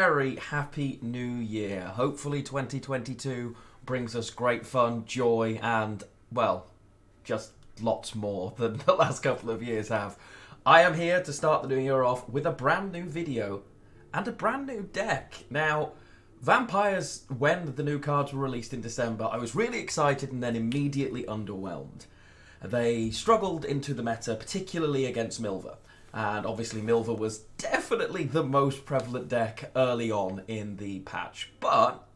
very happy new year. Hopefully 2022 brings us great fun, joy, and, well, just lots more than the last couple of years have. I am here to start the new year off with a brand new video and a brand new deck. Now, Vampires, when the new cards were released in December, I was really excited and then immediately underwhelmed. They struggled into the meta, particularly against MMR. And obviously MMR was definitely the most prevalent deck early on in the patch. But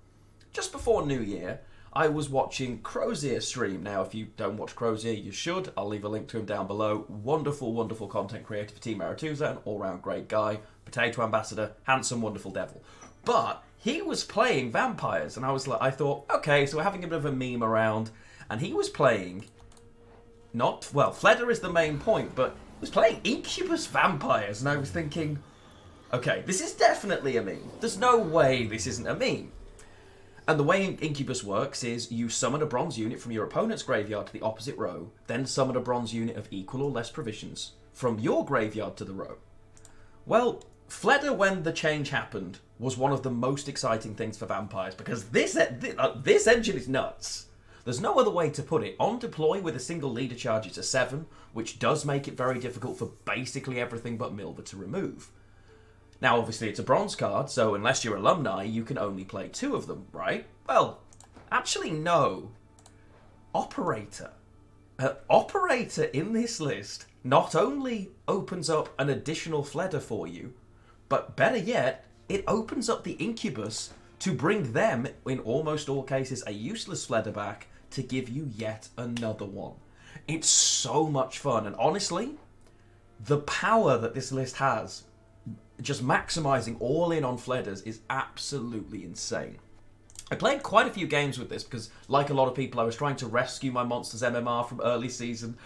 just before New Year, I was watching Crozier stream. Now, if you don't watch Crozier, you should. I'll leave a link to him down below. Wonderful, wonderful content creator for Team Aretusa, an all-round great guy, potato ambassador, handsome, wonderful devil. But he was playing Vampires, and I thought, okay, so we're having a bit of a meme around, and he was playing, Fleder is the main point, but he was playing Incubus Vampires, and I was thinking, okay, this is definitely a meme. There's no way this isn't a meme. And the way Incubus works is you summon a bronze unit from your opponent's graveyard to the opposite row, then summon a bronze unit of equal or less provisions from your graveyard to the row. Well, Fleder, when the change happened, was one of the most exciting things for Vampires, because this engine is nuts. There's no other way to put it. On deploy with a single leader charge, it's a 7, which does make it very difficult for basically everything but MMR to remove. Now, obviously, it's a bronze card, so unless you're alumni, you can only play 2 of them, right? Well, actually, no. Operator. Operator in this list not only opens up an additional Fleder for you, but better yet, it opens up the Incubus to bring them, in almost all cases, a useless Fleder back to give you yet another one. It's so much fun, and honestly, the power that this list has, just maximizing all in on Fleders, is absolutely insane. I played quite a few games with this because, like a lot of people, I was trying to rescue my Monsters MMR from early season.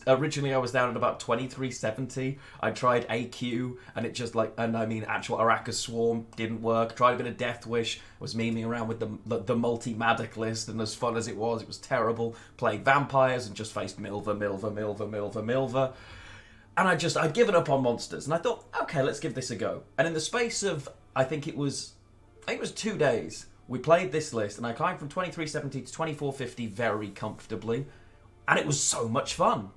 Originally I was down at about 2370. I tried AQ and it just actual Aracus Swarm didn't work. Tried a bit of Death Wish. Was memeing around with the multi-Madoc list, and as fun as it was terrible. Played Vampires and just faced MMR. And I'd given up on Monsters, and I thought, okay, let's give this a go. And in the space of, I think it was 2 days, we played this list, and I climbed from 2370 to 2450 very comfortably, and it was so much fun.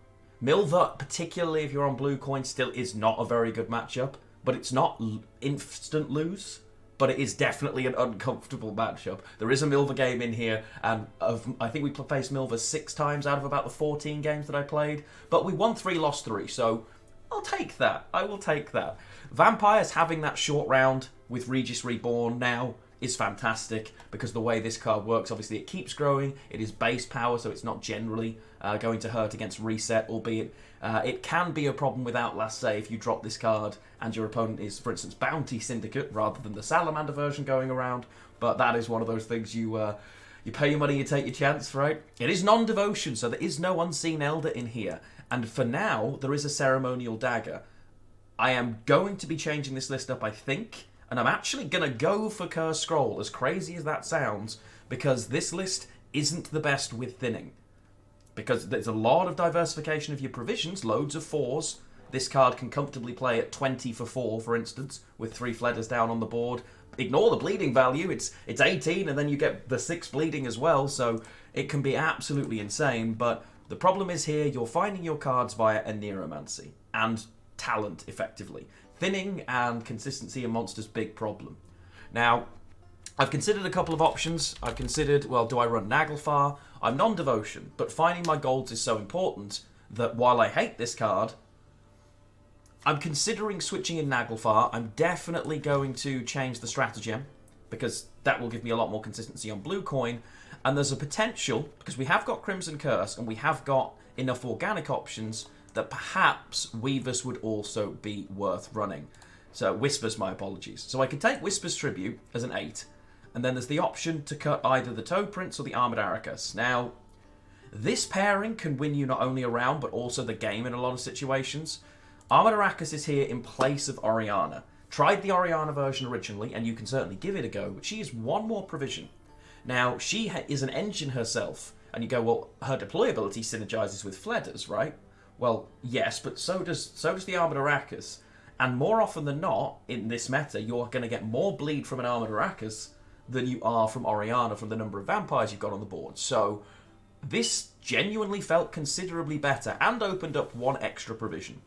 MMR, particularly if you're on blue coin, still is not a very good matchup, but it's not instant lose, but it is definitely an uncomfortable matchup. There is a MMR game in here, and I think we faced MMR 6 times out of about the 14 games that I played, but we won 3, lost 3, so I'll take that. I will take that. Vampires having that short round with Regis Reborn now is fantastic, because the way this card works, obviously it keeps growing, it is base power, so it's not generally going to hurt against reset, albeit it can be a problem with Outlast, say, if you drop this card and your opponent is, for instance, Bounty Syndicate rather than the Salamander version going around, but that is one of those things you pay your money, you take your chance, right? It is non-devotion, so there is no Unseen Elder in here, and for now, there is a Ceremonial Dagger. I am going to be changing this list up, I think, and I'm actually going to go for Curse Scroll, as crazy as that sounds, because this list isn't the best with thinning. Because there's a lot of diversification of your provisions, loads of 4s. This card can comfortably play at 20 for 4, for instance, with 3 Fleders down on the board. Ignore the bleeding value, it's 18, and then you get the 6 bleeding as well, so it can be absolutely insane. But the problem is here, you're finding your cards via a Neuromancy, and talent, effectively. Thinning and consistency are Monster's big problem. Now, I've considered a couple of options. I've considered, well, do I run Naglfar? I'm non-devotion, but finding my golds is so important that while I hate this card, I'm considering switching in Naglfar. I'm definitely going to change the stratagem, because that will give me a lot more consistency on blue coin, and there's a potential, because we have got Crimson Curse, and we have got enough organic options, that perhaps Weavers would also be worth running. So, Whispers, my apologies. So I could take Whispers Tribute as an 8, and then there's the option to cut either the Toad Prince or the Armored Aracus. Now, this pairing can win you not only a round, but also the game in a lot of situations. Armored Aracus is here in place of Oriana. Tried the Oriana version originally, and you can certainly give it a go, but she is 1 more provision. Now, she is an engine herself, and you go, well, her deployability synergizes with Fleders, right? Well, yes, but so does the Armored Aracus. And more often than not, in this meta, you're going to get more bleed from an Armored Arrakis than you are from Oriana from the number of vampires you've got on the board. So this genuinely felt considerably better and opened up one extra provision.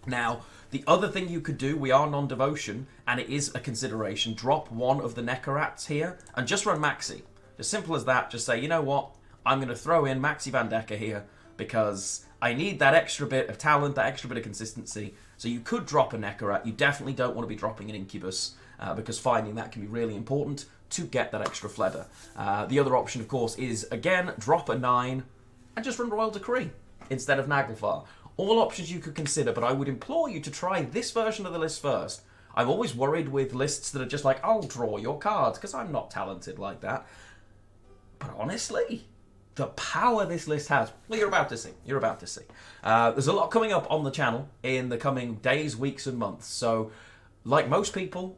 Now, the other thing you could do, we are non-devotion, and it is a consideration, drop one of the Neckarats here and just run Maxi. As simple as that, just say, you know what, I'm going to throw in Maxi Van Decker here because I need that extra bit of talent, that extra bit of consistency. So you could drop a Neckarat. You definitely don't want to be dropping an Incubus because finding that can be really important to get that extra Fleder. The other option, of course, is, again, drop a 9 and just run Royal Decree instead of Naglfar. All options you could consider, but I would implore you to try this version of the list first. I'm always worried with lists that are just like, I'll draw your cards, because I'm not talented like that. But honestly, the power this list has, well, you're about to see. You're about to see. There's a lot coming up on the channel in the coming days, weeks, and months. So, like most people,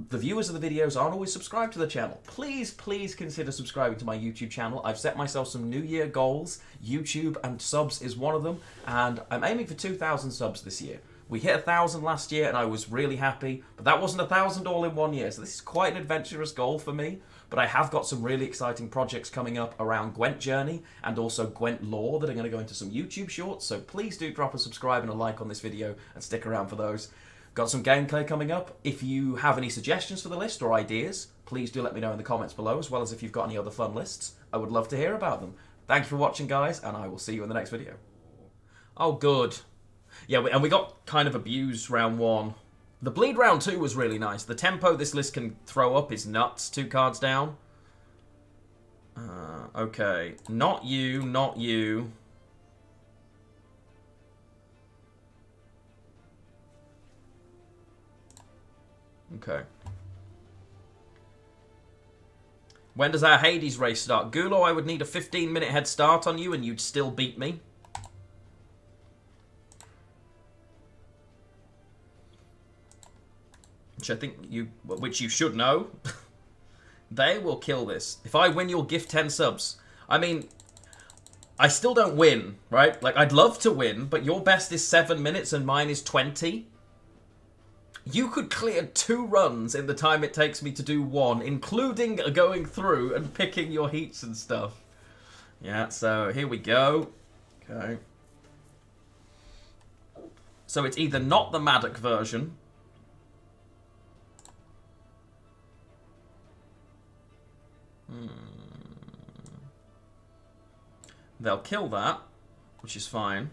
the viewers of the videos aren't always subscribed to the channel. Please, please consider subscribing to my YouTube channel. I've set myself some New Year goals. YouTube and subs is one of them. And I'm aiming for 2,000 subs this year. We hit 1,000 last year and I was really happy. But that wasn't 1,000 all in one year. So this is quite an adventurous goal for me. But I have got some really exciting projects coming up around Gwent Journey and also Gwent Lore that are going to go into some YouTube shorts. So please do drop a subscribe and a like on this video and stick around for those. Got some gameplay coming up. If you have any suggestions for the list or ideas, please do let me know in the comments below, as well as if you've got any other fun lists. I would love to hear about them. Thank you for watching, guys, and I will see you in the next video. Oh, good. Yeah, and we got kind of abused round 1. The bleed round 2 was really nice. The tempo this list can throw up is nuts. 2 cards down. Okay. Not you, not you. Okay. When does our Hades race start? Gulo, I would need a 15-minute head start on you and you'd still beat me. Which you should know. They will kill this. If I win, you'll gift 10 subs. I mean, I still don't win, right? Like, I'd love to win, but your best is 7 minutes and mine is 20. You could clear 2 runs in the time it takes me to do 1, including going through and picking your heats and stuff. Yeah, so here we go. Okay. So it's either not the Maddock version. They'll kill that, which is fine.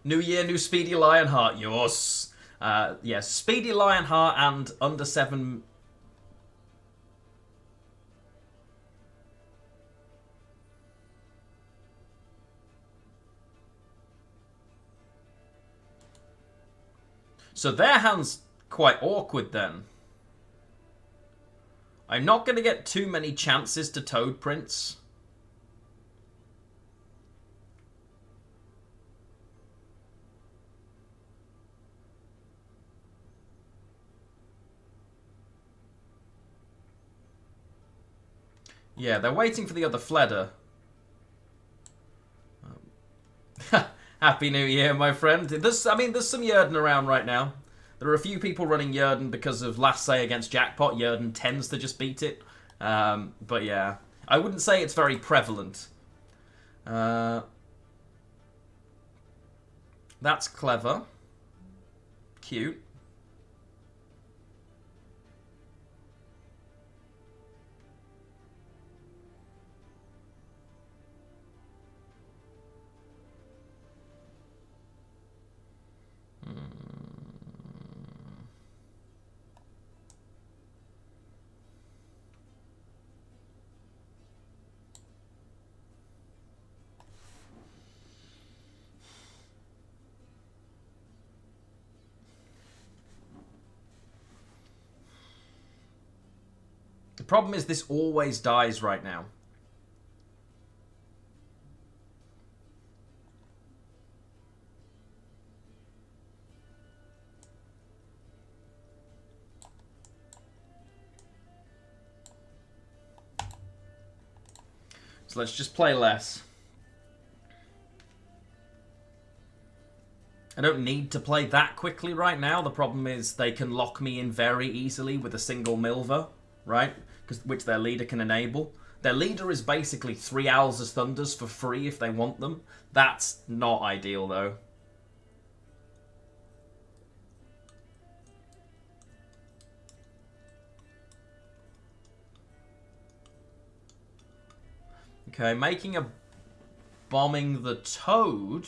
New year, new Speedy Lionheart, yours. Yes, Speedy Lionheart and under 7... So their hand's quite awkward then. I'm not going to get too many chances to Toad Prince. Yeah, they're waiting for the other Fleder. Happy New Year, my friend. There's some Yerden around right now. There are a few people running Yerden because of last say against Jackpot. Yerden tends to just beat it. But yeah, I wouldn't say it's very prevalent. That's clever. Cute. The problem is this always dies right now. So let's just play less. I don't need to play that quickly right now. The problem is they can lock me in very easily with a single Milva, right? Which their leader can enable. Their leader is basically 3 Owls as Thunders for free if they want them. That's not ideal, though. Okay, making a bombing the Toad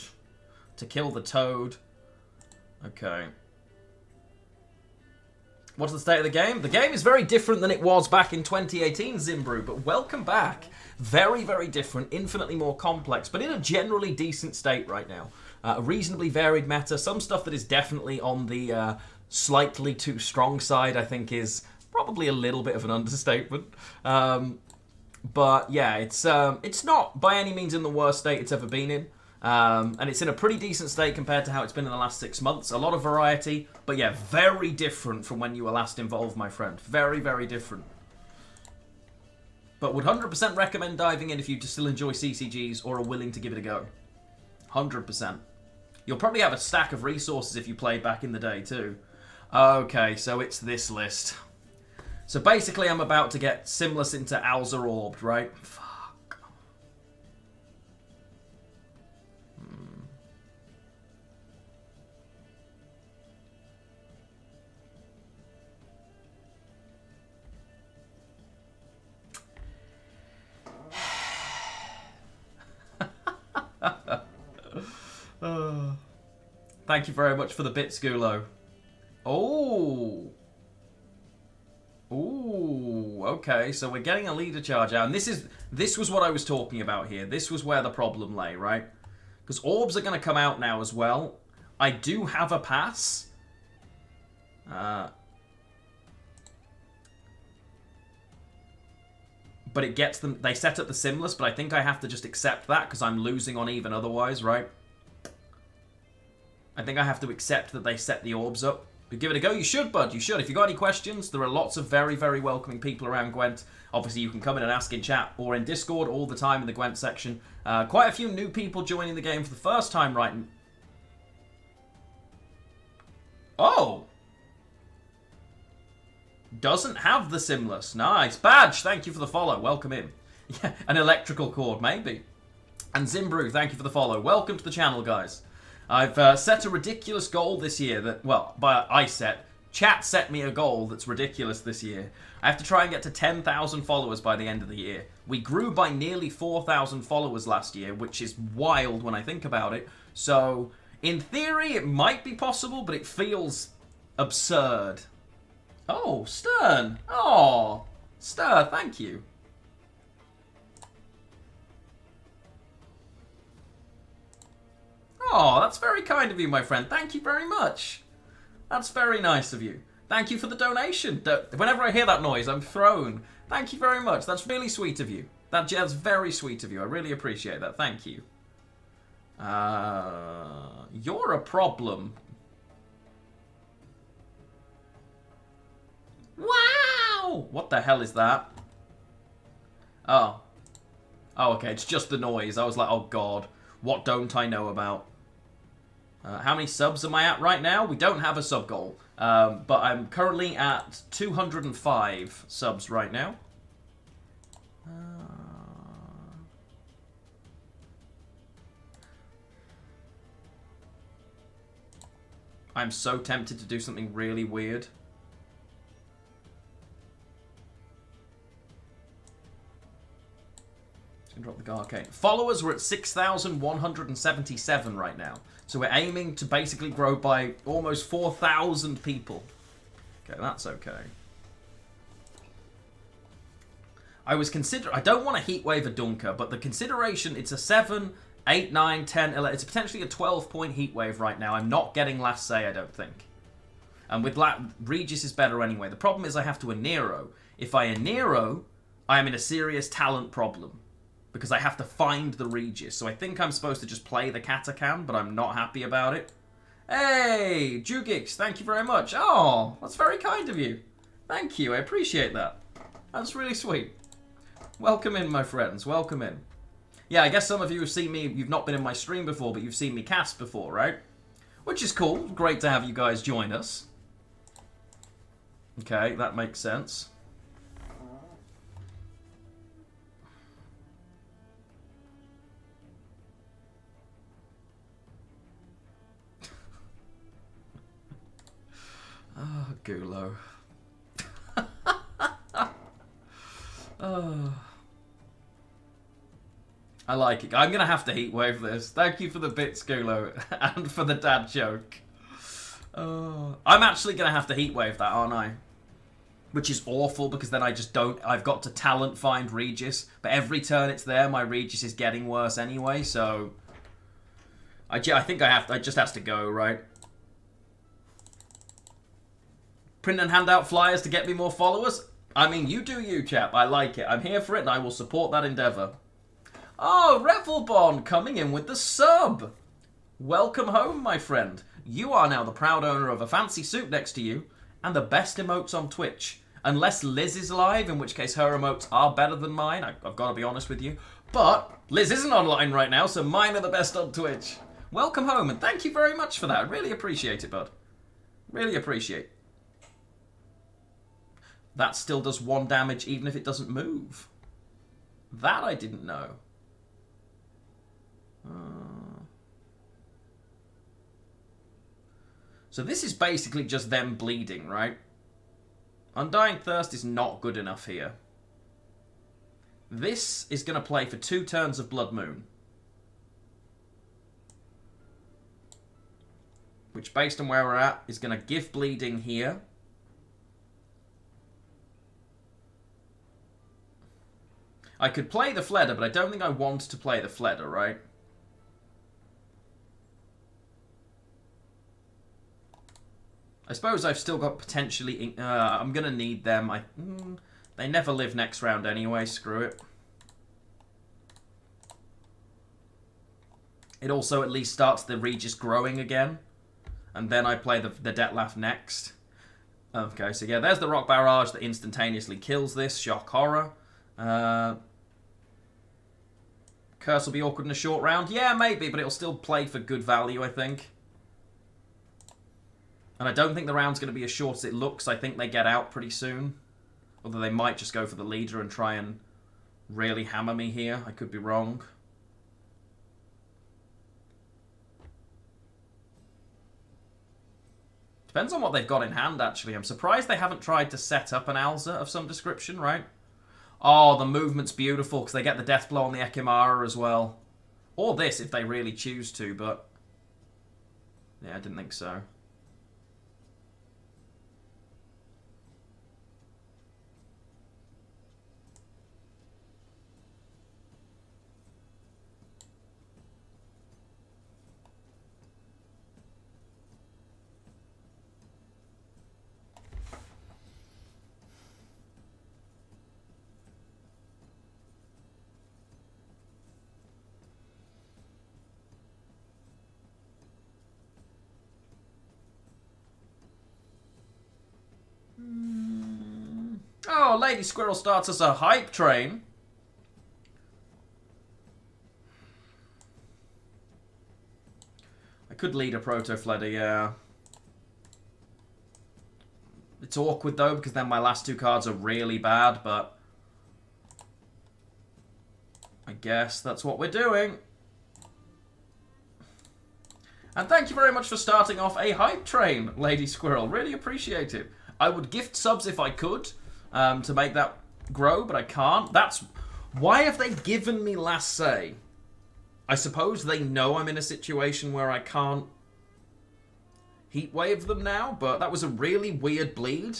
to kill the Toad. Okay. What's the state of the game? The game is very different than it was back in 2018, Zimbrew, but welcome back. Very, very different, infinitely more complex, but in a generally decent state right now. A reasonably varied meta. Some stuff that is definitely on the slightly too strong side, I think, is probably a little bit of an understatement. But yeah, it's not by any means in the worst state it's ever been in. And it's in a pretty decent state compared to how it's been in the last 6 months. A lot of variety, but yeah, very different from when you were last involved, my friend. Very, very different. But would 100% recommend diving in if you still enjoy CCGs or are willing to give it a go. 100%. You'll probably have a stack of resources if you played back in the day too. Okay, so it's this list. So basically I'm about to get Simless into Owls Are Orbed, right? Fuck. Thank you very much for the bits, Gulo. Oh. Ooh, okay, so we're getting a leader charge out. And this was what I was talking about here. This was where the problem lay, right? Because orbs are going to come out now as well. I do have a pass. But it gets them... They set up the Simless, but I think I have to just accept that because I'm losing on even otherwise, right? I think I have to accept that they set the orbs up. But give it a go. You should, bud. You should. If you've got any questions, there are lots of very, very welcoming people around Gwent. Obviously, you can come in and ask in chat or in Discord all the time in the Gwent section. Quite a few new people joining the game for the first time right now. Oh! Doesn't have the Simless. Nice. Badge, thank you for the follow. Welcome in. Yeah, an electrical cord, maybe. And Zimbrew, thank you for the follow. Welcome to the channel, guys. I've set a ridiculous goal this year that, well, chat set me a goal that's ridiculous this year. I have to try and get to 10,000 followers by the end of the year. We grew by nearly 4,000 followers last year, which is wild when I think about it. So, in theory, it might be possible, but it feels absurd. Oh, Stern. Oh, Stern, thank you. Oh, that's very kind of you, my friend. Thank you very much. That's very nice of you. Thank you for the donation. Whenever I hear that noise, I'm thrown. Thank you very much. That's really sweet of you. That's very sweet of you. I really appreciate that. Thank you. You're a problem. Wow! What the hell is that? Oh. Oh, okay. It's just the noise. I was like, oh, God. What don't I know about? How many subs am I at right now? We don't have a sub goal, but I'm currently at 205 subs right now. I'm so tempted to do something really weird. Drop the arcane. Followers, we're at 6,177 right now. So we're aiming to basically grow by almost 4,000 people. Okay, that's okay. I don't want to heatwave a Dunker, but the consideration, it's a 7, 8, 9, 10, 11. It's potentially a 12-point heatwave right now. I'm not getting last say, I don't think. And with Regis is better anyway. The problem is I have to Anero. If I Anero, I am in a serious talent problem. Because I have to find the Regis. So I think I'm supposed to just play the Katakan, but I'm not happy about it. Hey, Jugix, thank you very much. Oh, that's very kind of you. Thank you, I appreciate that. That's really sweet. Welcome in, my friends, welcome in. Yeah, I guess some of you have seen me, you've not been in my stream before, but you've seen me cast before, right? Which is cool. Great to have you guys join us. Okay, that makes sense. Oh, Gulo. Oh. I like it. I'm going to have to heatwave this. Thank you for the bits, Gulo, and for the dad joke. Oh. I'm actually going to have to heatwave that, aren't I? Which is awful, because then I just don't... I've got to talent find Regis, but every turn it's there, my Regis is getting worse anyway, so... I think I just has to go, right? Print and hand out flyers to get me more followers? I mean, you do you, chap. I like it. I'm here for it, and I will support that endeavour. Oh, Revelbon coming in with the sub. Welcome home, my friend. You are now the proud owner of a fancy suit next to you, and the best emotes on Twitch. Unless Liz is live, in which case her emotes are better than mine. I've got to be honest with you. But Liz isn't online right now, so mine are the best on Twitch. Welcome home, and thank you very much for that. I really appreciate it, bud. Really appreciate it. That still does 1 damage even if it doesn't move. That I didn't know. So this is basically just them bleeding, right? Undying Thirst is not good enough here. This is going to play for 2 turns of Blood Moon. Which, based on where we're at, is going to give bleeding here. I could play the Fleder, but I don't think I want to play the Fleder, right? I suppose I've still got potentially... I'm going to need them. They never live next round anyway. Screw it. It also at least starts the Regis growing again. And then I play the Detlef next. Okay, so yeah, there's the Rock Barrage that instantaneously kills this. Shock Horror. Curse will be awkward in a short round. Yeah, maybe, but it'll still play for good value, I think. And I don't think the round's going to be as short as it looks. I think they get out pretty soon. Although they might just go for the leader and try and really hammer me here. I could be wrong. Depends on what they've got in hand, actually. I'm surprised they haven't tried to set up an Alza of some description, right? Oh, the movement's beautiful, because they get the death blow on the Ekimara as well. Or this, if they really choose to, but... yeah, I didn't think so. Oh, Lady Squirrel starts us a hype train. I could lead a Proto Fleder, yeah. It's awkward though, because then my last 2 cards are really bad, but I guess that's what we're doing. And thank you very much for starting off a hype train, Lady Squirrel. Really appreciate it. I would gift subs if I could, to make that grow, but I can't. That's... why have they given me last say? I suppose they know I'm in a situation where I can't heatwave them now, but that was a really weird bleed.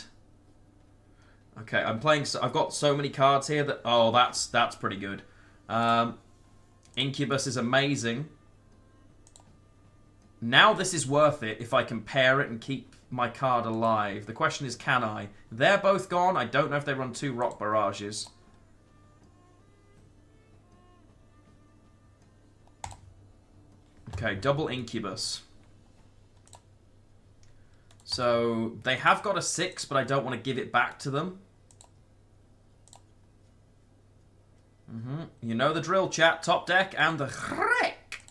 Okay, I'm playing... I've got so many cards here that... oh, that's pretty good. Incubus is amazing. Now this is worth it if I can pair it and keep my card alive. The question is, can I? They're both gone. I don't know if they run 2 Rock Barrages. Okay, double Incubus. So, they have got a 6, but I don't want to give it back to them. You know the drill, chat. Top deck and the wreck.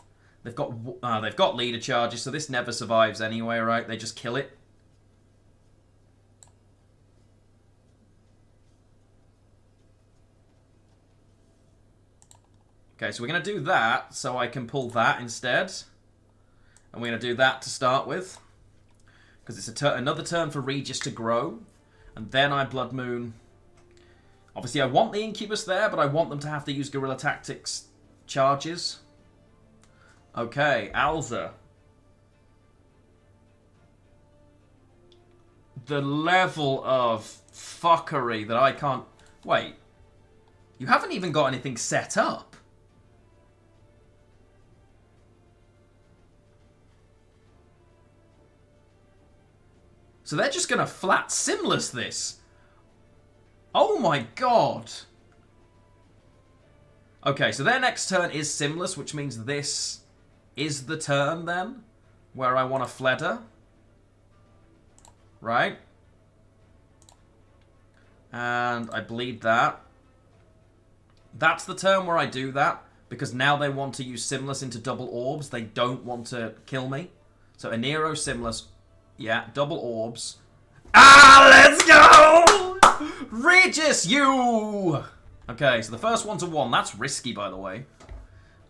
They've got leader charges, so this never survives anyway, right? They just kill it. Okay, so we're going to do that, so I can pull that instead. And we're going to do that to start with. Because it's another turn for Regis to grow. And then I Blood Moon. Obviously, I want the Incubus there, but I want them to have to use Guerrilla Tactics charges. Okay, Alza. The level of fuckery that I can't... Wait. You haven't even got anything set up. So they're just going to flat Simless this. Oh my god. Okay, so their next turn is Simless, which means this is the turn then, where I want a Fleder. Right? And I bleed that. That's the turn where I do that, because now they want to use Simless into double orbs. They don't want to kill me. So Anero, Simless, yeah, double orbs. Ah, let's go! Regis, you! Okay, so the first one's a 1. That's risky, by the way.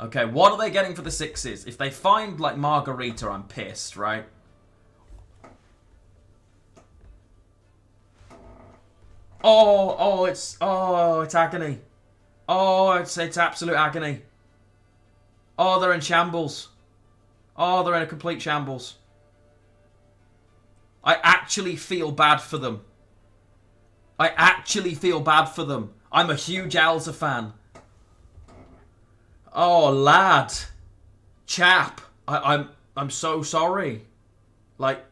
Okay, what are they getting for the 6s? If they find, like, Margarita, I'm pissed, right? It's agony. Oh, it's absolute agony. Oh, they're in shambles. Oh, they're in a complete shambles. I actually feel bad for them. I actually feel bad for them. I'm a huge Alza fan. Oh, lad. Chap. I'm so sorry. Like,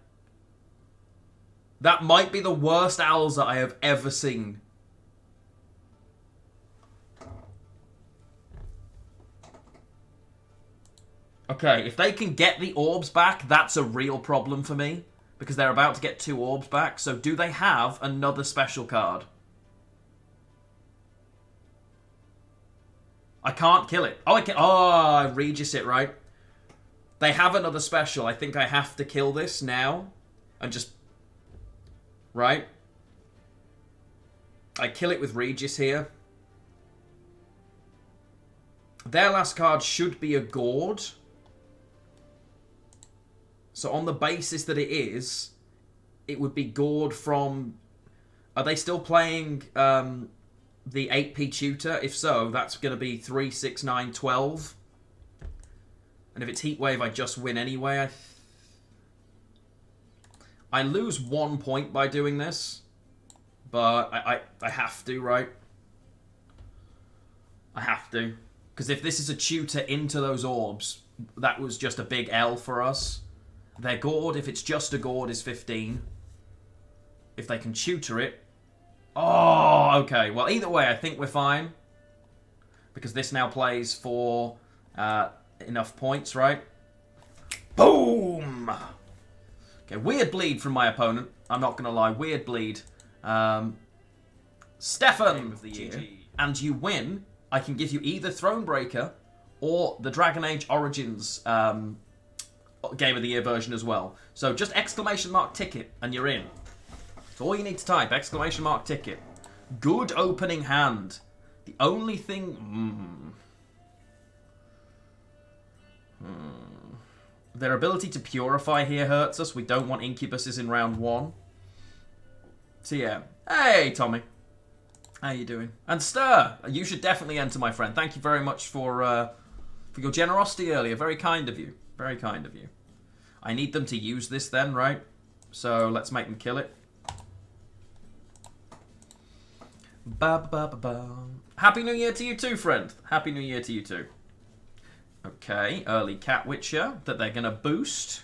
that might be the worst Alza I have ever seen. Okay, if they can get the orbs back, that's a real problem for me. Because they're about to get 2 orbs back. So do they have another special card? I can't kill it. Oh, I can. Oh, I Regis it, right? They have another special. I think I have to kill this now. And just... Right? I kill it with Regis here. Their last card should be a Gourd. So on the basis that it is, it would be Gourd from... Are they still playing the 8p tutor? If so, that's going to be 3, 6, 9, 12. And if it's Heatwave, I just win anyway. I lose 1 point by doing this. But I have to, right? I have to. Because if this is a tutor into those orbs, that was just a big L for us. Their Gourd, if it's just a Gourd, is 15. If they can tutor it... Oh, okay. Well, either way, I think we're fine. Because this now plays for enough points, right? Boom! Okay, weird bleed from my opponent. I'm not going to lie. Weird bleed. Stefan of the year. And you win. I can give you either Thronebreaker or the Dragon Age Origins Game of the Year version as well. So just exclamation mark ticket and you're in. So all you need to type, exclamation mark ticket. Good opening hand. The only thing... Their ability to purify here hurts us. We don't want Incubuses in round 1. So yeah. Hey, Tommy. How you doing? And Stir, you should definitely enter, my friend. Thank you very much for your generosity earlier. Very kind of you. Very kind of you. I need them to use this then, right? So let's make them kill it. Ba ba ba ba. Happy New Year to you too, friend. Happy New Year to you too. Okay, early Cat Witcher that they're going to boost.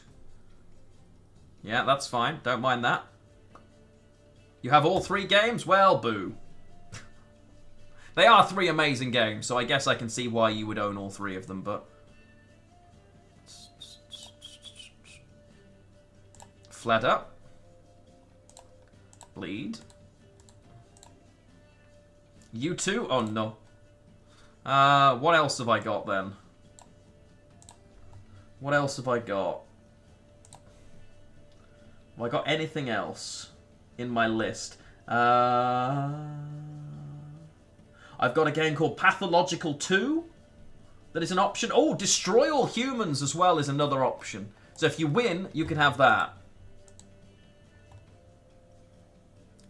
Yeah, that's fine. Don't mind that. You have all 3 games? Well, boo. They are 3 amazing games, so I guess I can see why you would own all 3 of them, but... Fleder. Bleed. You too? Oh, no. What else have I got, then? What else have I got? Have I got anything else in my list? I've got a game called Pathological 2. That is an option. Oh, Destroy All Humans as well is another option. So if you win, you can have that.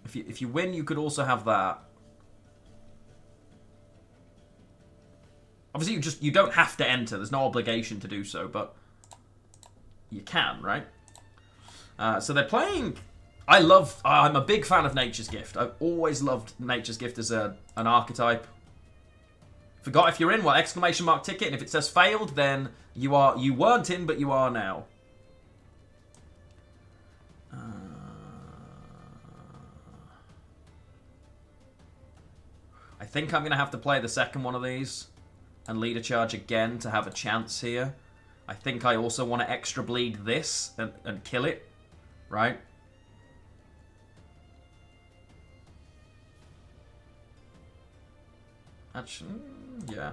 If you win, you could also have that. Obviously, you don't have to enter. There's no obligation to do so, but you can, right? So they're playing. I'm a big fan of Nature's Gift. I've always loved Nature's Gift as an archetype. Forgot if you're in, well, exclamation mark ticket, and if it says failed, then you weren't in, but you are now. I think I'm going to have to play the second one of these and lead a charge again to have a chance here. I think I also want to extra bleed this and kill it, right? Actually, yeah.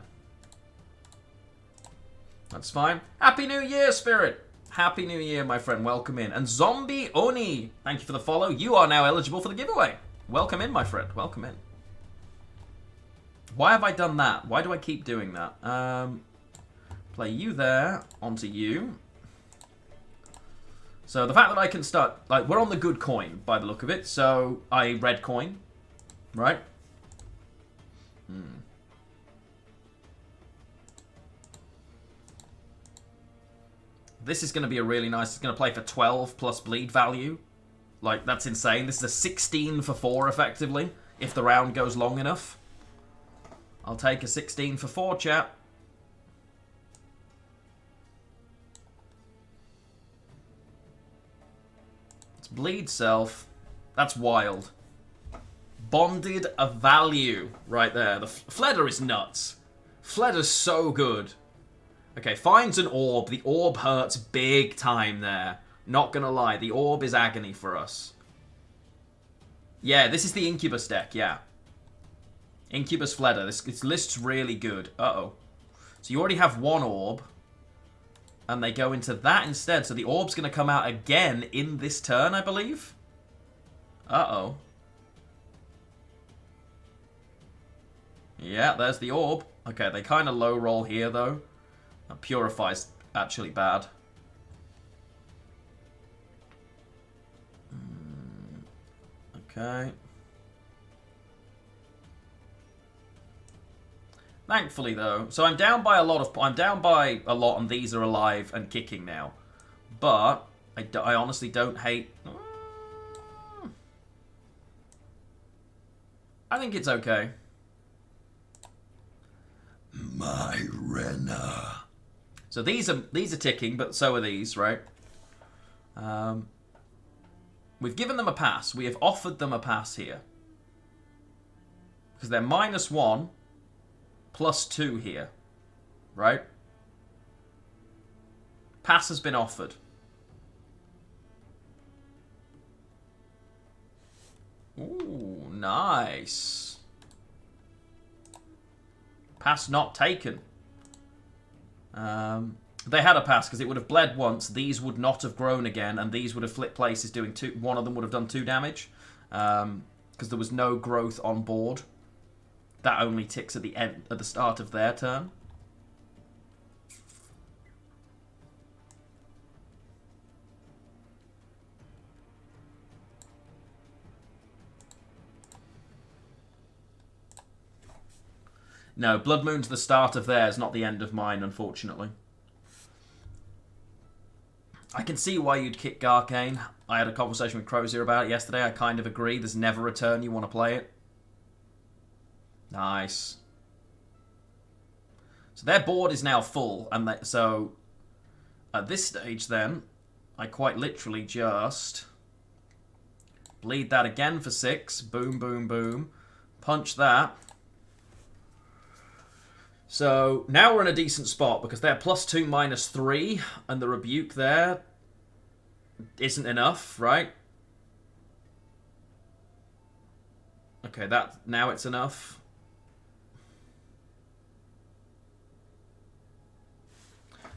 That's fine. Happy New Year, Spirit! Happy New Year, my friend. Welcome in. And Zombie Oni, thank you for the follow. You are now eligible for the giveaway. Welcome in, my friend. Welcome in. Why have I done that? Why do I keep doing that? Play you there, onto you. So the fact that I can start, like, we're on the good coin by the look of it. So I red coin, right? This is going to be a really nice, it's going to play for 12 plus bleed value. Like, that's insane. This is a 16 for 4, effectively, if the round goes long enough. I'll take a 16 for 4, chat. It's bleed self. That's wild. Bonded a value right there. The Fleder is nuts. Fleder's so good. Okay, finds an orb. The orb hurts big time there. Not gonna lie, the orb is agony for us. Yeah, this is the Incubus deck, yeah. Incubus Fleder. This list's really good. Uh-oh. So you already have one orb. And they go into that instead. So the orb's gonna come out again in this turn, I believe. Uh-oh. Yeah, there's the orb. Okay, they kind of low roll here, though. Purify's actually bad. Okay. Thankfully, though, so I'm down by a lot, and these are alive and kicking now. But I honestly don't hate. I think it's okay. My Renner. So these are ticking, but so are these, right? We've given them a pass. We have offered them a pass here. Because they're -1, +2 here. Right? Pass has been offered. Ooh, nice. Pass not taken. They had a pass because it would have bled once. These would not have grown again, and these would have flipped places doing 2. One of them would have done 2 damage because there was no growth on board. That only ticks at the start of their turn. No, Blood Moon's the start of theirs, not the end of mine, unfortunately. I can see why you'd kick Garcane. I had a conversation with Crozier about it yesterday. I kind of agree. There's never a turn you want to play it. Nice. So their board is now full, and so at this stage then, I quite literally just bleed that again for 6. Boom, boom, boom. Punch that. So now we're in a decent spot because they're +2, -3, and the rebuke there isn't enough, right? Okay, now it's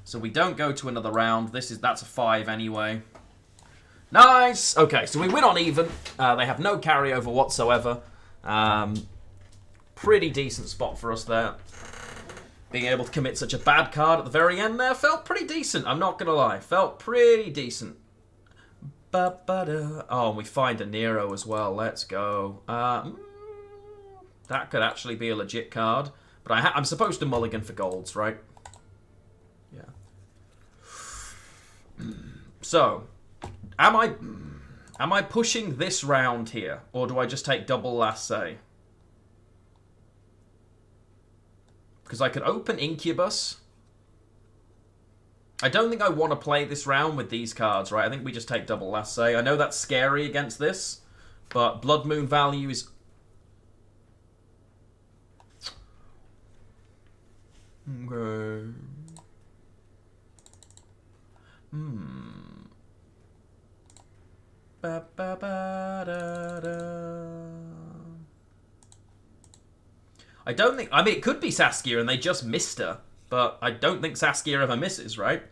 So So we don't go to another round. That's a 5 anyway. Nice! Okay, so we win on even. They have no carryover whatsoever. Pretty decent spot for us there. Being able to commit such a bad card at the very end there felt pretty decent. I'm not going to lie. Felt pretty decent. Oh, and we find a Nero as well. Let's go. That could actually be a legit card. But I'm supposed to mulligan for golds, right? Yeah. So, am I pushing this round here? Or do I just take double last say? Because I could open Incubus. I don't think I want to play this round with these cards, right? I think we just take double last say. I know that's scary against this, but Blood Moon value is... Okay. Ba, ba, ba, da, da. I don't think... I mean, it could be Saskia and they just missed her. But I don't think Saskia ever misses, right?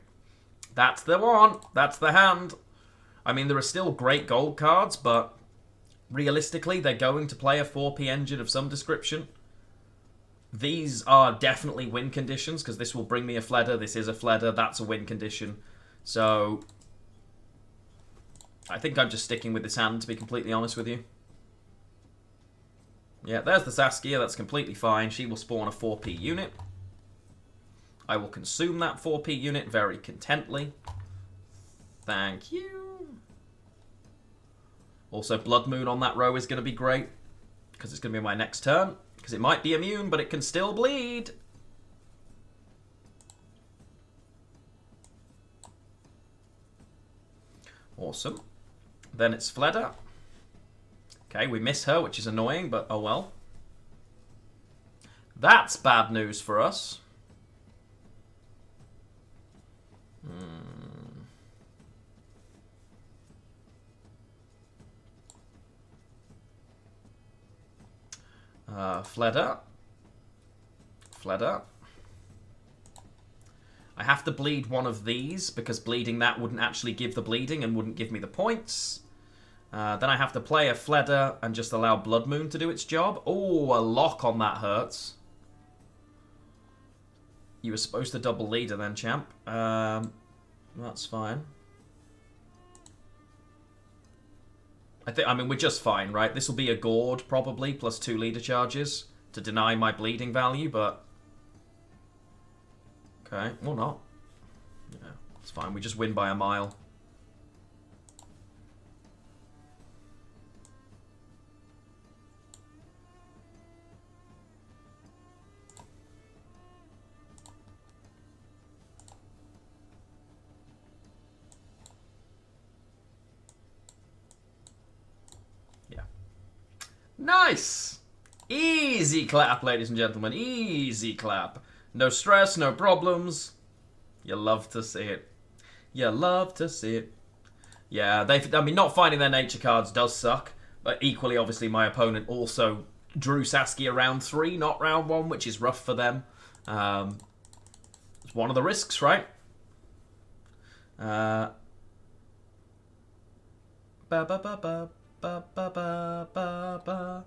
That's the one. That's the hand. I mean, there are still great gold cards, but realistically, they're going to play a 4P engine of some description. These are definitely win conditions, because this will bring me a Fleder. This is a Fleder. That's a win condition. So, I think I'm just sticking with this hand, to be completely honest with you. Yeah, there's the Saskia. That's completely fine. She will spawn a 4P unit. I will consume that 4P unit very contently. Thank you. Also, Blood Moon on that row is going to be great, because it's going to be my next turn. Because it might be immune, but it can still bleed. Awesome. Then it's Fleder. Okay, we miss her, which is annoying, but oh well. That's bad news for us. Fleder. Fleder. I have to bleed one of these, because bleeding that wouldn't actually give the bleeding and wouldn't give me the points. Then I have to play a Fleder and just allow Blood Moon to do its job. Oh, a lock on that hurts. You were supposed to double leader then, champ. That's fine. I mean, we're just fine, right? This will be a Gourd, probably, plus 2 leader charges to deny my bleeding value, but... Okay, or not. Yeah, it's fine. We just win by a mile. Nice! Easy clap, ladies and gentlemen. Easy clap. No stress, no problems. You love to see it. You love to see it. Yeah, I mean, not finding their nature cards does suck. But equally, obviously, my opponent also drew Saskia round 3, not round 1, which is rough for them. It's one of the risks, right? Ba ba ba ba. Ba, ba, ba, ba, ba.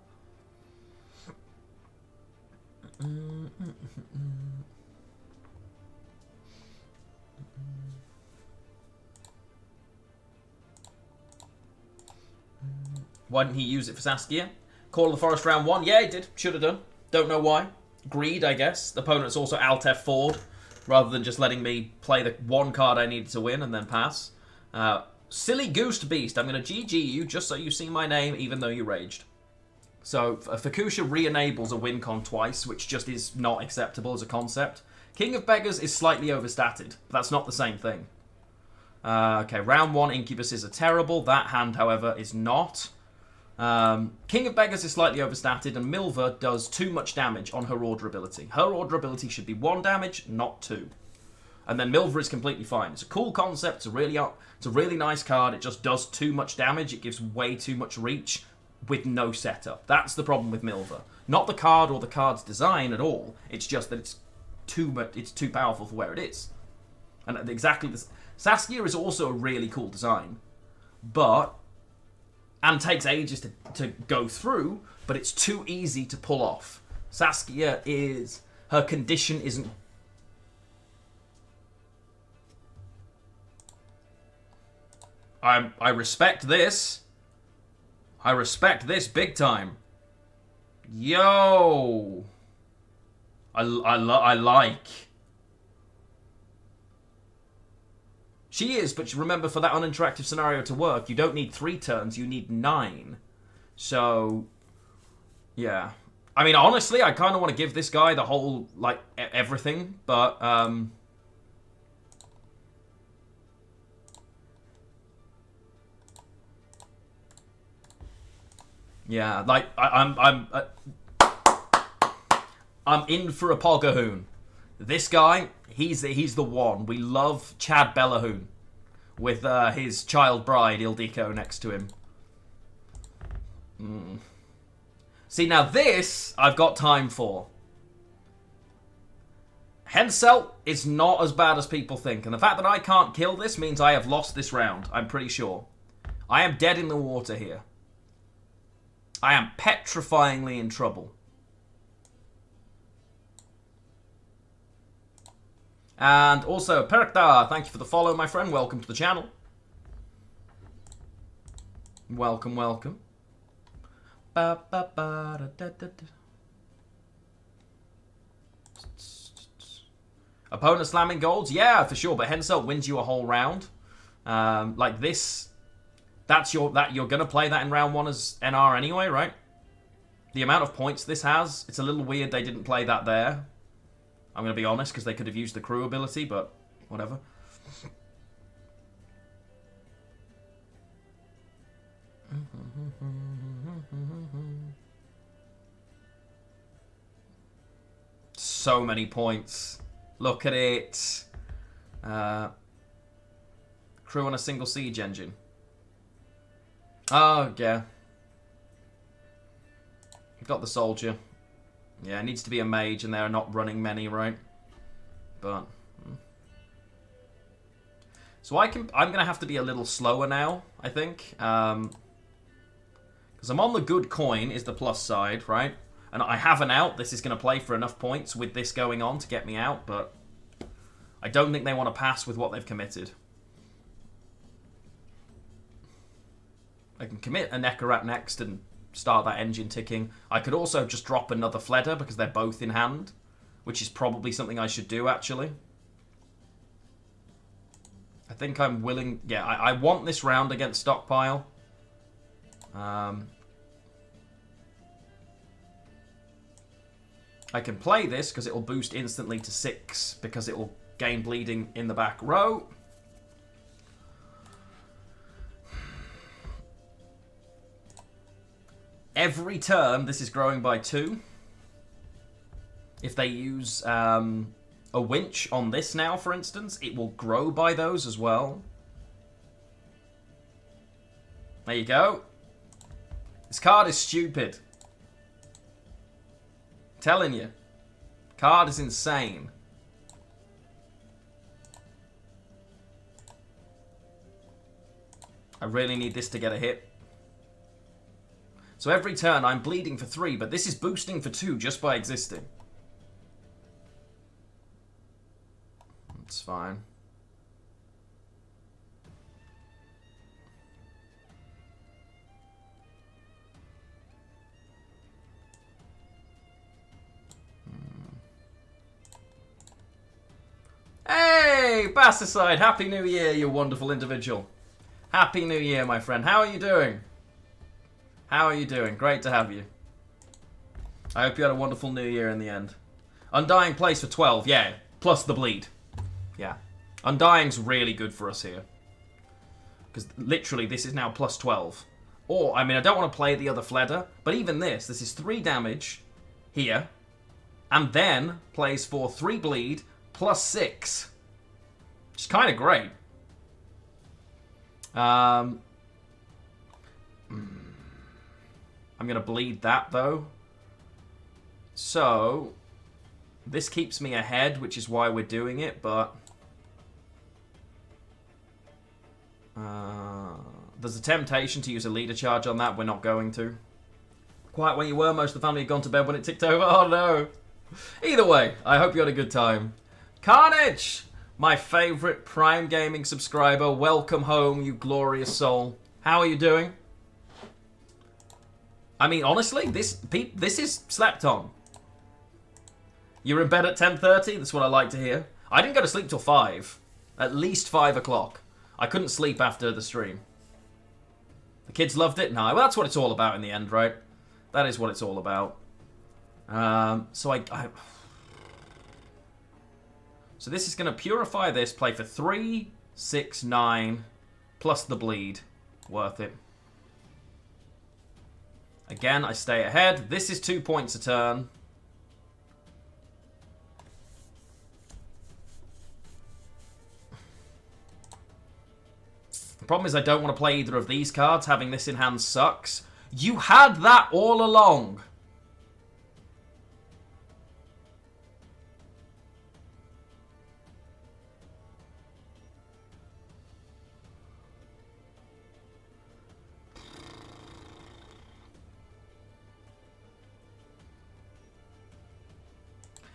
Why didn't he use it for Saskia? Call of the Forest round 1? Yeah, he did. Should have done. Don't know why. Greed, I guess. The opponent's also Alt F4'd, rather than just letting me play the one card I needed to win and then pass. Silly Goose Beast, I'm going to GG you just so you see my name, even though you raged. So, Fukusha re-enables a win con twice, which just is not acceptable as a concept. King of Beggars is slightly overstated, but that's not the same thing. Okay, round 1 Incubuses are terrible. That hand, however, is not. King of Beggars is slightly overstated, and Milva does too much damage on her order ability. Her order ability should be 1 damage, not 2. And then Milva is completely fine. It's a cool concept. It's a really nice card. It just does too much damage. It gives way too much reach with no setup. That's the problem with Milva. Not the card or the card's design at all. It's just that it's too much. It's too powerful for where it is. And exactly this. Saskia is also a really cool design, and takes ages to go through, but it's too easy to pull off. Saskia is... Her condition isn't... I respect this. I respect this big time. Yo! I like. She is, but remember, for that uninteractive scenario to work, you don't need 3 turns, you need 9. So, yeah. I mean, honestly, I kind of want to give this guy the whole, like, everything, but, yeah, like, I'm in for a Pogahoon. This guy, he's the one. We love Chad Bellahoon with his child bride, Ildiko, next to him. See, now this, I've got time for. Hensel is not as bad as people think, and the fact that I can't kill this means I have lost this round, I'm pretty sure. I am dead in the water here. I am petrifyingly in trouble. And also, Perkta, thank you for the follow, my friend. Welcome to the channel. Welcome, welcome. Opponent slamming golds? Yeah, for sure, but Hensel wins you a whole round. Like this, you're gonna play that in round 1 as NR anyway, right? The amount of points this has, it's a little weird they didn't play that there. I'm going to be honest, because they could have used the crew ability, but whatever. So many points. Look at it. Crew on a single siege engine. Oh, yeah. We've got the soldier. Yeah, it needs to be a mage, and they're not running many, right? But so I'm gonna have to be a little slower now, I think, because I'm on the good coin is the plus side, right? And I have an out. This is gonna play for enough points with this going on to get me out, but I don't think they want to pass with what they've committed. I can commit a Nekarat next and start that engine ticking. I could also just drop another Fleder because they're both in hand, which is probably something I should do, actually. I think I'm willing... Yeah, I want this round against Stockpile. I can play this because it will boost instantly to 6 because it will gain bleeding in the back row. Every turn, this is growing by 2. If they use a winch on this now, for instance, it will grow by those as well. There you go. This card is stupid. I'm telling you. Card is insane. I really need this to get a hit. So every turn I'm bleeding for 3, but this is boosting for 2 just by existing. It's fine. Hey, Basticide! Happy New Year, you wonderful individual. Happy New Year, my friend. How are you doing? How are you doing? Great to have you. I hope you had a wonderful New Year in the end. Undying plays for 12, yeah. Plus the bleed. Yeah. Undying's really good for us here. Because literally this is now plus 12. Or, I mean, I don't want to play the other Fleder, but even this is 3 damage here. And then plays for 3 bleed plus 6. Which is kind of great. I'm going to bleed that, though. So, this keeps me ahead, which is why we're doing it, but... There's a temptation to use a leader charge on that. We're not going to. Quiet where you were. Most of the family had gone to bed when it ticked over. Oh, no. Either way, I hope you had a good time. Carnage! My favourite Prime Gaming subscriber. Welcome home, you glorious soul. How are you doing? I mean, honestly, this is slept on. You're in bed at 10:30? That's what I like to hear. I didn't go to sleep till 5. At least 5 o'clock. I couldn't sleep after the stream. The kids loved it? No, well, that's what it's all about in the end, right? That is what it's all about. So So this is going to purify this, play for 3, 6, 9, plus the bleed. Worth it. Again, I stay ahead. This is 2 points a turn. The problem is I don't want to play either of these cards. Having this in hand sucks. You had that all along.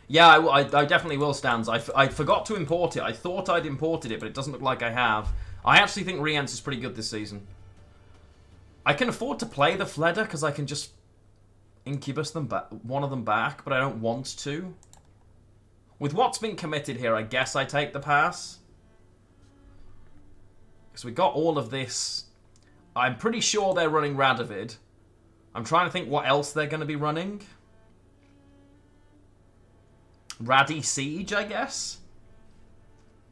Yeah, I definitely will, Stans. I forgot to import it. I thought I'd imported it, but it doesn't look like I have. I actually think Rience is pretty good this season. I can afford to play the Fleder because I can just Incubus them one of them back, but I don't want to. With what's been committed here, I guess I take the pass. Because we got all of this. I'm pretty sure they're running Radovid. I'm trying to think what else they're going to be running. Raddy Siege, I guess?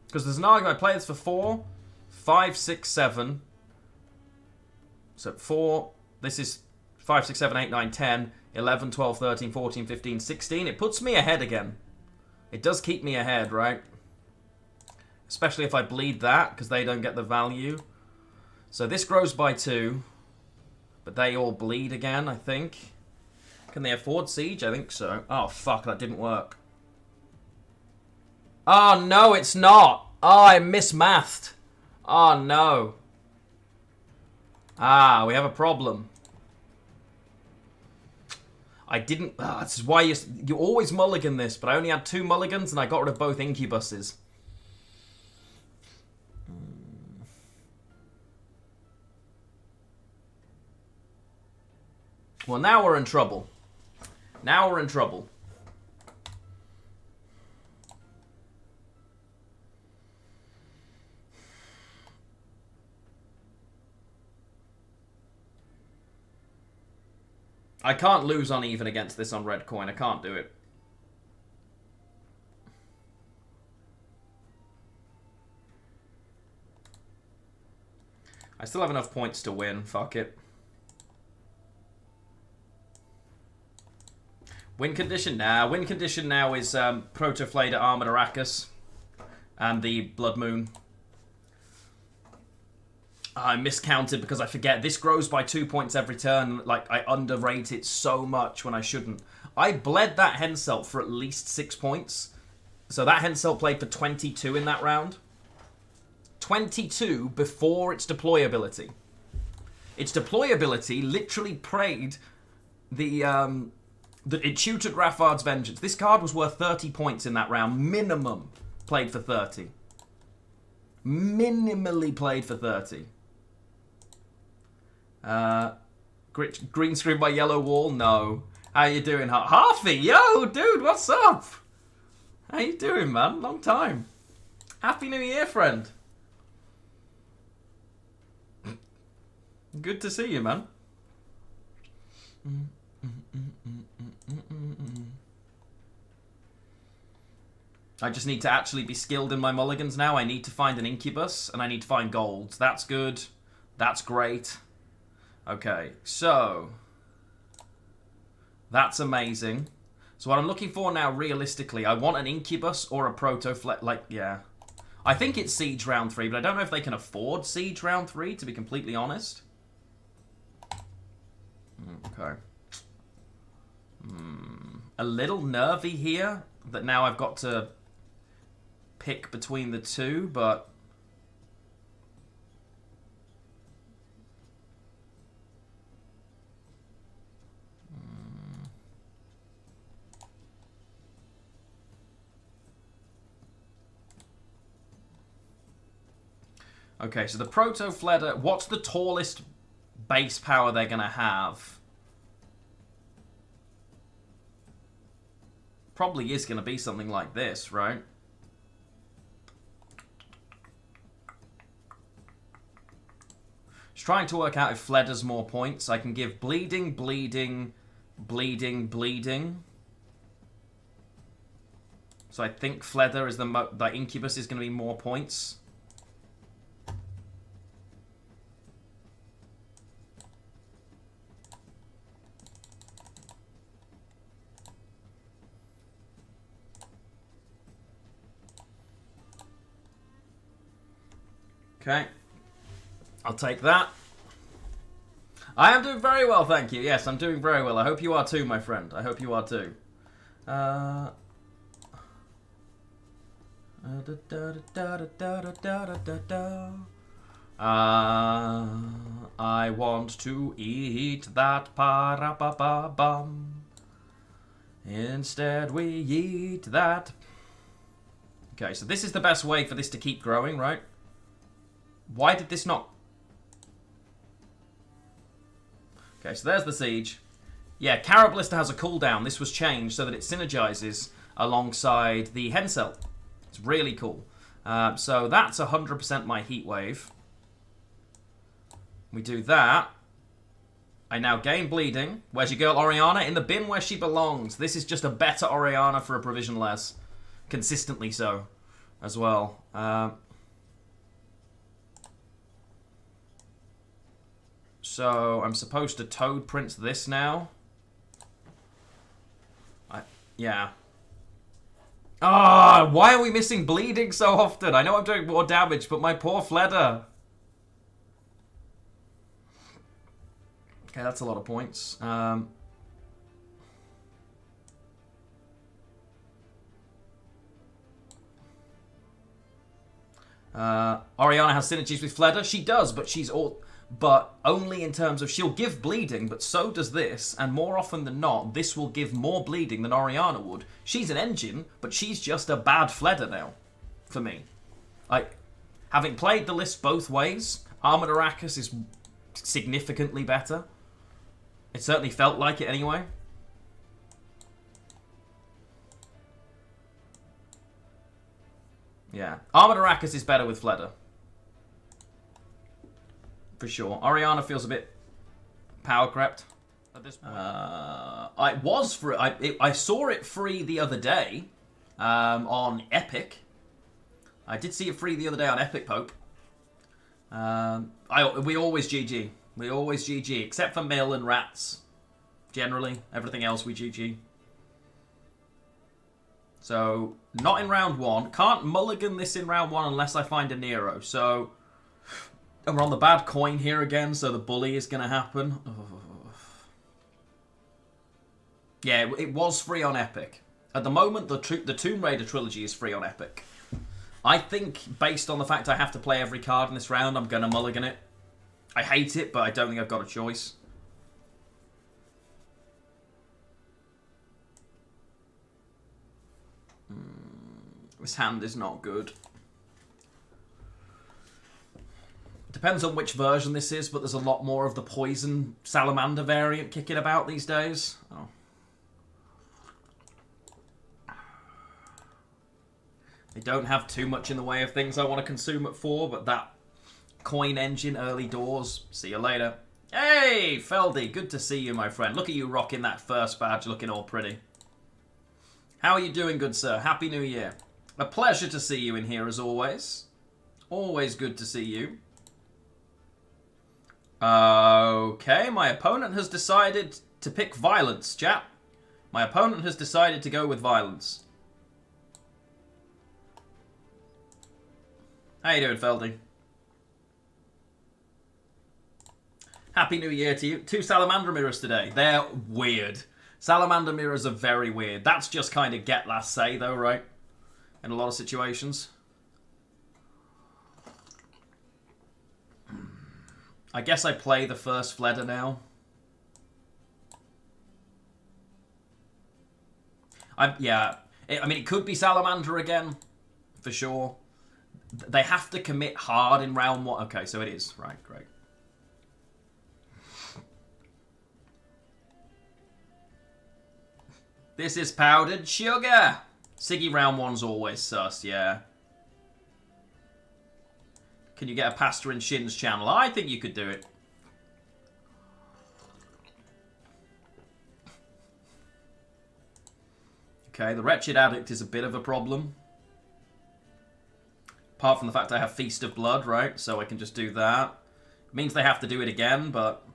Because there's an argument. I play this for 4, 5, 6, 7. So 4, this is 5, 6, 7, 8, 9, 10, 11, 12, 13, 14, 15, 16. It puts me ahead again. It does keep me ahead, right? Especially if I bleed that, because they don't get the value. So this grows by 2. But they all bleed again, I think. Can they afford Siege? I think so. Oh, fuck, that didn't work. Oh, no, it's not. Oh, I mismathed. Oh, no. Ah, we have a problem. I didn't... this is why you always mulligan this, but I only had 2 mulligans and I got rid of both Incubuses. Well, now we're in trouble. Now we're in trouble. I can't lose uneven against this on red coin. I can't do it. I still have enough points to win. Fuck it. Win condition now. Win condition now is Protoflader, Armored Arrakis, and the Blood Moon. I miscounted because I forget. This grows by 2 points every turn. Like, I underrate it so much when I shouldn't. I bled that Henselt for at least 6 points. So that Henselt played for 22 in that round. 22 before its deployability. Its deployability literally prayed it tutored Raffard's Vengeance. This card was worth 30 points in that round. Minimum played for 30. Minimally played for 30. Green screen by yellow wall? No. How you doing, Harvey? Yo, dude, what's up? How you doing, man? Long time. Happy New Year, friend. Good to see you, man. I just need to actually be skilled in my mulligans now. I need to find an Incubus, and I need to find golds. That's good. That's great. Okay, so... that's amazing. So what I'm looking for now, realistically, I want an Incubus or a Protoflet. Like, yeah. I think it's Siege Round 3, but I don't know if they can afford Siege Round 3, to be completely honest. Okay. A little nervy here, that now I've got to pick between the two, but Okay, so the Proto Fleder, what's the tallest base power they're going to have? Probably is going to be something like this, right? Just trying to work out if Fleder's more points. I can give bleeding, bleeding, bleeding, bleeding. So I think Fleder is the Incubus is going to be more points. Okay. I'll take that. I am doing very well, thank you. Yes, I'm doing very well. I hope you are too, my friend. I hope you are too. I want to eat that pa-ra-pa-pa-bum. Instead, we eat that. Okay, so this is the best way for this to keep growing, right? Why did this not... Okay, so there's the siege. Yeah, Carablista has a cooldown. This was changed so that it synergizes alongside the Hensel. It's really cool. So that's 100% my heat wave. We do that. I now gain bleeding. Where's your girl Oriana? In the bin where she belongs. This is just a better Oriana for a provision less. Consistently so as well. So I'm supposed to Toad Prince this now. Yeah. Ah, why are we missing bleeding so often? I know I'm doing more damage, but my poor Fleder. Okay, that's a lot of points. Oriana has synergies with Fleder. She does, but she's all... But only in terms of she'll give bleeding, but so does this, and more often than not, this will give more bleeding than Oriana would. She's an engine, but she's just a bad Fleder now, for me. Like, having played the list both ways, Armored Arrakis is significantly better. It certainly felt like it anyway. Yeah. Armored Arrakis is better with Fleder. For sure. Oriana feels a bit power crept at this point. I was free. I saw it free the other day on Epic. I did see it free the other day on Epic Pope. We always GG. We always GG, except for Mill and Rats. Generally, everything else we GG. So, not in round one. Can't mulligan this in round one unless I find a Nero. So... And we're on the bad coin here again, so the bully is going to happen. Oh. Yeah, it was free on Epic. At the moment, the Tomb Raider trilogy is free on Epic. I think, based on the fact I have to play every card in this round, I'm going to mulligan it. I hate it, but I don't think I've got a choice. This hand is not good. Depends on which version this is, but there's a lot more of the poison salamander variant kicking about these days. Oh. They don't have too much in the way of things I want to consume at 4, but that coin engine early doors. See you later. Hey, Feldy, good to see you, my friend. Look at you rocking that first badge, looking all pretty. How are you doing, good sir? Happy New Year. A pleasure to see you in here as always. Always good to see you. Okay, my opponent has decided to pick violence, chap. My opponent has decided to go with violence. How you doing, Feldy? Happy New Year to you. 2 salamander mirrors today. They're weird. Salamander mirrors are very weird. That's just kind of get last say, though, right? In a lot of situations. I guess I play the first Fleder now. I mean, it could be Salamander again, for sure. They have to commit hard in round 1. Okay, so it is. Right, great. This is powdered sugar. Siggy round 1's always sus, yeah. Can you get a pasta in Shin's channel? I think you could do it. Okay, the Wretched Addict is a bit of a problem. Apart from the fact I have Feast of Blood, right? So I can just do that. It means they have to do it again, but...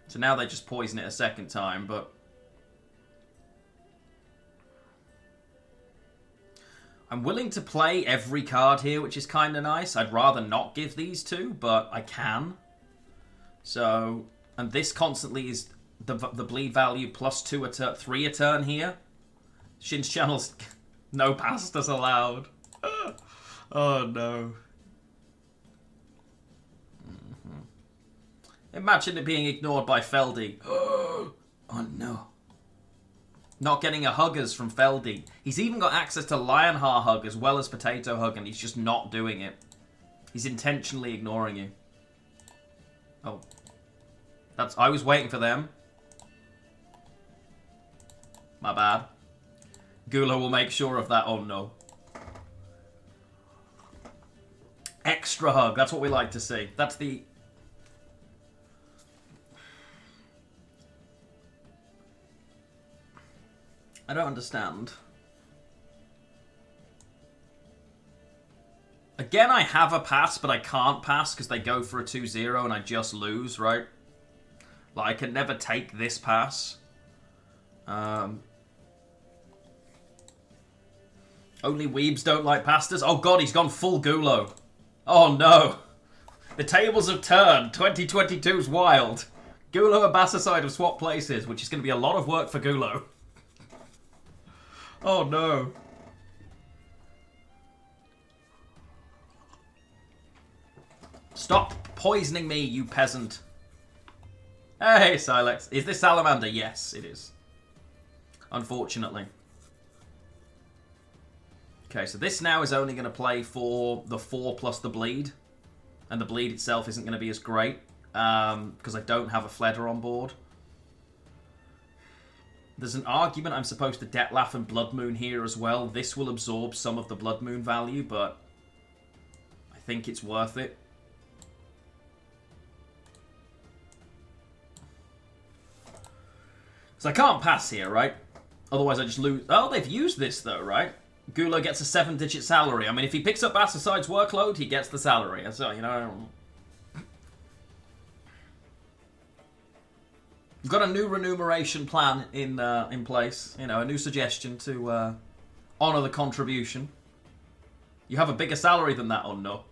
So now they just poison it a second time, but... I'm willing to play every card here, which is kind of nice. I'd rather not give these two, but I can. So, and this constantly is the bleed value plus 2 a turn, 3 a turn here. Shin's channel's no pastas allowed. Oh no. Imagine it being ignored by Feldy. Oh no. Not getting a Huggers from Feldy. He's even got access to Lionheart Hug as well as Potato Hug, and he's just not doing it. He's intentionally ignoring you. Oh. I was waiting for them. My bad. Gula will make sure of that. Oh no. Extra Hug. That's what we like to see. That's the... I don't understand. Again, I have a pass, but I can't pass because they go for a 2-0 and I just lose, right? Like, I can never take this pass. Only weebs don't like pastas. Oh god, he's gone full Gulo. Oh no. The tables have turned. 2022's wild. Gulo and Bassaside have swapped places, which is going to be a lot of work for Gulo. Oh no. Stop poisoning me, you peasant. Hey, Silex. Is this Salamander? Yes, it is. Unfortunately. Okay, so this now is only going to play for the 4 plus the bleed. And the bleed itself isn't going to be as great. Because I don't have a Fleder on board. There's an argument I'm supposed to Detlaf and Blood Moon here as well. This will absorb some of the Blood Moon value, but I think it's worth it. So I can't pass here, right? Otherwise I just lose. Oh, they've used this though, right? Gulo gets a 7-digit salary. I mean, if he picks up Bassaside's workload, he gets the salary. So, you know... We've got a new remuneration plan in place. You know, a new suggestion to honour the contribution. You have a bigger salary than that, or no?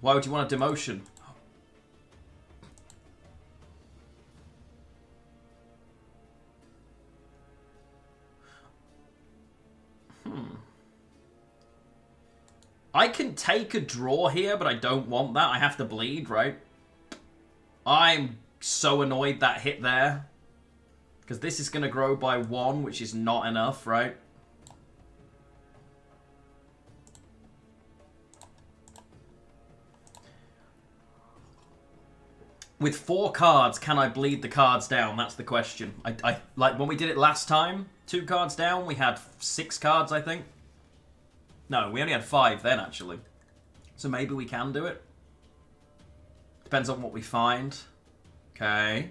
Why would you want a demotion? I can take a draw here, but I don't want that. I have to bleed, right? I'm so annoyed that hit there. Because this is going to grow by 1, which is not enough, right? With 4 cards, can I bleed the cards down? That's the question. I like when we did it last time, 2 cards down, we had 6 cards, I think. No, we only had 5 then, actually. So maybe we can do it. Depends on what we find. Okay.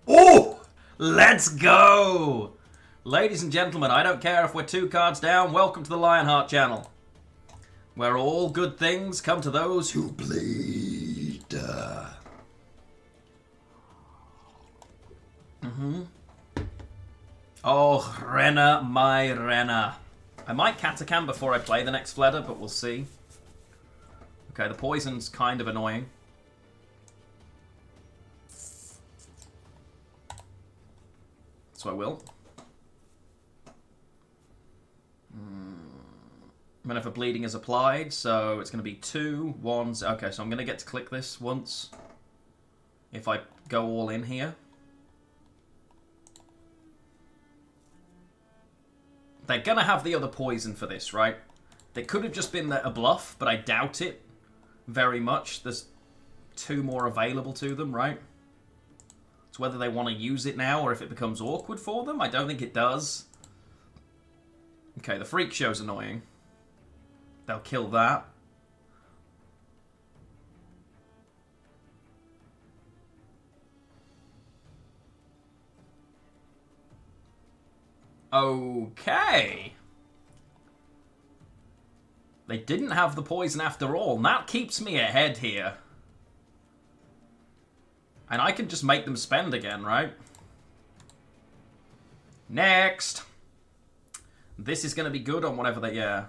Oh! Let's go! Ladies and gentlemen, I don't care if we're 2 cards down. Welcome to the Lionheart channel. Where all good things come to those who bleed. Oh, Rena, my Rena. I might Catacam before I play the next Fleder, but we'll see. Okay, the poison's kind of annoying. So I will. whenever bleeding is applied. So it's going to be 2, 1. Okay, so I'm going to get to click this once if I go all in here. They're going to have the other poison for this, right? They could have just been a bluff, but I doubt it very much. There's 2 more available to them, right? It's whether they want to use it now or if it becomes awkward for them. I don't think it does. Okay, the freak show's annoying. They'll kill that. Okay. They didn't have the poison after all, and that keeps me ahead here. And I can just make them spend again, right? Next. This is going to be good on whatever they... Yeah.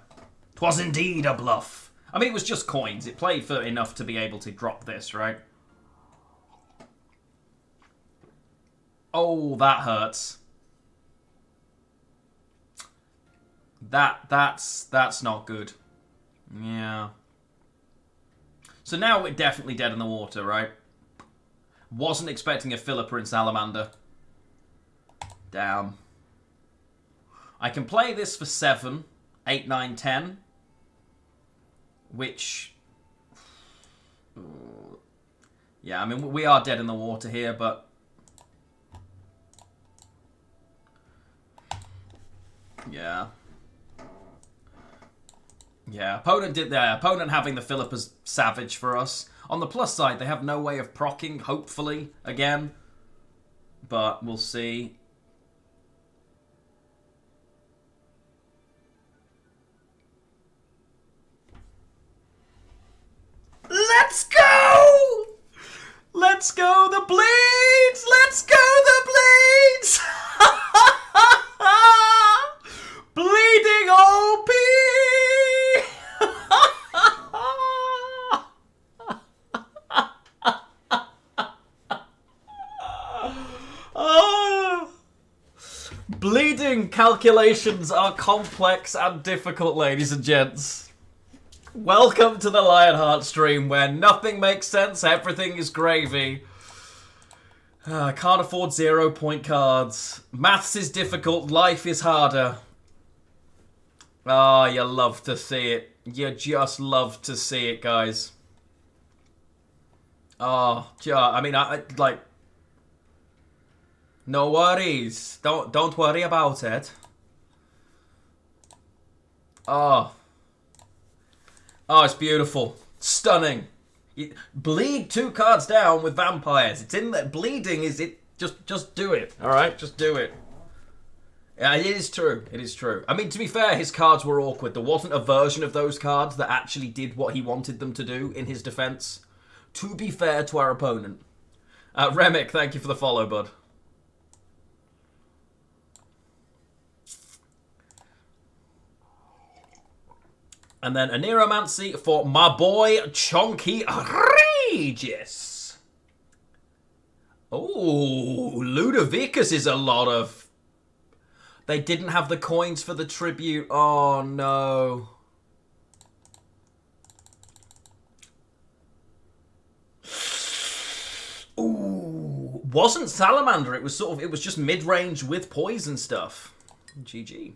'Twas indeed a bluff. I mean, it was just coins. It played for enough to be able to drop this, right? Oh, that hurts. That's not good. Yeah. So now we're definitely dead in the water, right? Wasn't expecting a Philippa and Salamander. Damn. I can play this for 7, 8, 9, 10. Which... Yeah, I mean, we are dead in the water here, but... Yeah. Yeah, opponent did that. Opponent having the Philippa's savage for us. On the plus side, they have no way of proccing, hopefully, again. But we'll see. Let's go! Let's go the bleeds! Let's go the bleeds! Bleeding OP! Bleeding calculations are complex and difficult, ladies and gents. Welcome to the Lionheart stream, where nothing makes sense, everything is gravy. I can't afford 0-point cards. Maths is difficult, life is harder. Ah, you love to see it. You just love to see it, guys. Oh, I mean, I like... No worries. Don't worry about it. Oh. Oh, it's beautiful. Stunning. Bleed 2 cards down with vampires. It's in there. Bleeding is it. Just do it. All right? Just do it. Yeah, it is true. It is true. I mean, to be fair, his cards were awkward. There wasn't a version of those cards that actually did what he wanted them to do in his defense. To be fair to our opponent. Remick, thank you for the follow, bud. And then a Neuromancy for my boy Chonky Regis. Oh, Ludovicus is a lot of... They didn't have the coins for the tribute. Oh, no. Ooh. Wasn't Salamander. It was it was just mid-range with poison stuff. GG.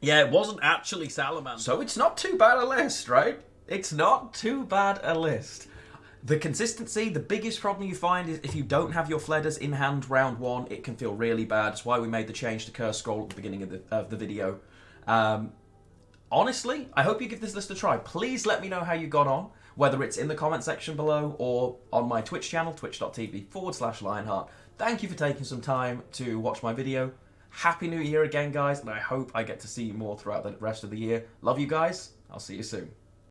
Yeah, it wasn't actually Salamander. So it's not too bad a list, right? It's not too bad a list. The consistency, the biggest problem you find is if you don't have your Fledders in hand round 1, it can feel really bad. That's why we made the change to Curse Scroll at the beginning of the video. Honestly, I hope you give this list a try. Please let me know how you got on, whether it's in the comment section below or on my Twitch channel, twitch.tv/Lionheart. Thank you for taking some time to watch my video. Happy New Year again, guys, and I hope I get to see you more throughout the rest of the year. Love you guys. I'll see you soon.